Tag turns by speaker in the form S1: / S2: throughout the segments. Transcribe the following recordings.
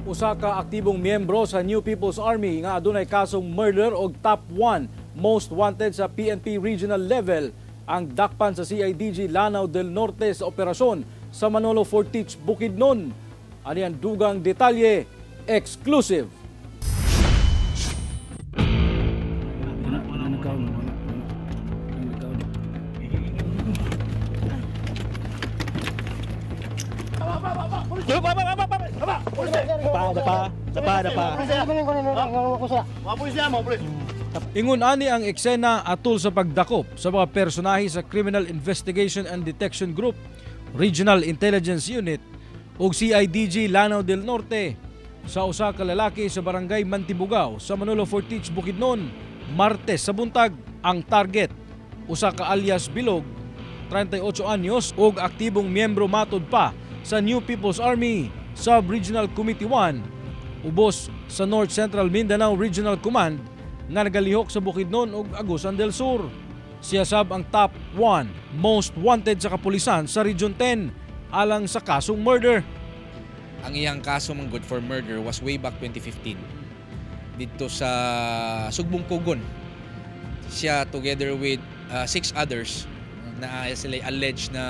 S1: Usa ka aktibong miyembro sa New People's Army nga adunay kasong murder og top 1 most wanted sa PNP regional level ang dakpan sa CIDG Lanao del Norte sa operasyon sa Manolo Fortich, Bukidnon. Ani ang dugang detalye, exclusive. Ingon ani ang eksena atol sa pagdakop sa mga personahe sa Criminal Investigation and Detection Group, Regional Intelligence Unit ug CIDG Lanao del Norte sa usa ka lalaki sa barangay Mantibugao sa Manolo Fortich, Bukidnon, Martes sa buntag. Ang target, usa ka alias Bilog, 38 anyos ug aktibong miyembro matod pa sa New People's Army Sub-Regional Committee 1 ubos sa North Central Mindanao Regional Command nga nagalihok sa Bukidnon ug Agusan del Sur. Siya sab ang top 1 most wanted sa kapulisan sa Region 10 alang sa kasong murder.
S2: Ang iyang kaso mang good for murder was way back 2015 dito sa Sugbong Pugon. Siya together with 6 others na sila alleged na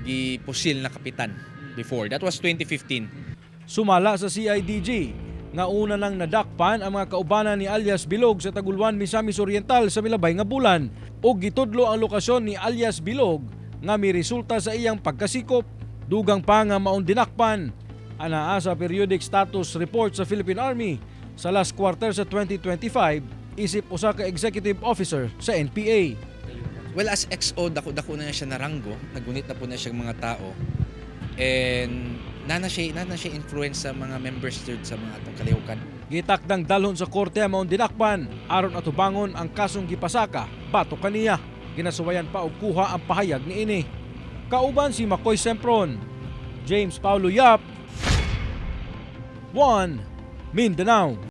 S2: gipusil na kapitan before. That was 2015.
S1: Sumala sa CIDG nga una nang nadakpan ang mga kaubanan ni alias Bilog sa Tagulwan, Misamis Oriental sa milabay nga bulan ug gitudlo ang lokasyon ni alias Bilog nga may resulta sa iyang pagkasikop. Dugang pa nga maong dinakpan anaa sa periodic status report sa Philippine Army sa last quarter sa 2025 isip usa ka executive officer sa NPA.
S2: Well, as XO, dako na siya naranggo, nagunit na po na siya mga tao. And nana siya influence sa mga members sa mga atong kalihukan.
S1: Gitakdang dalhon sa korte ang maong dinakpan aron atubangon ang kasong gipasaka batok kaniya. Ginasuwayan pa og kuha ang pahayag niini. Kauban si Makoy Sempron, James Paulo Yap, 1 Mindanao.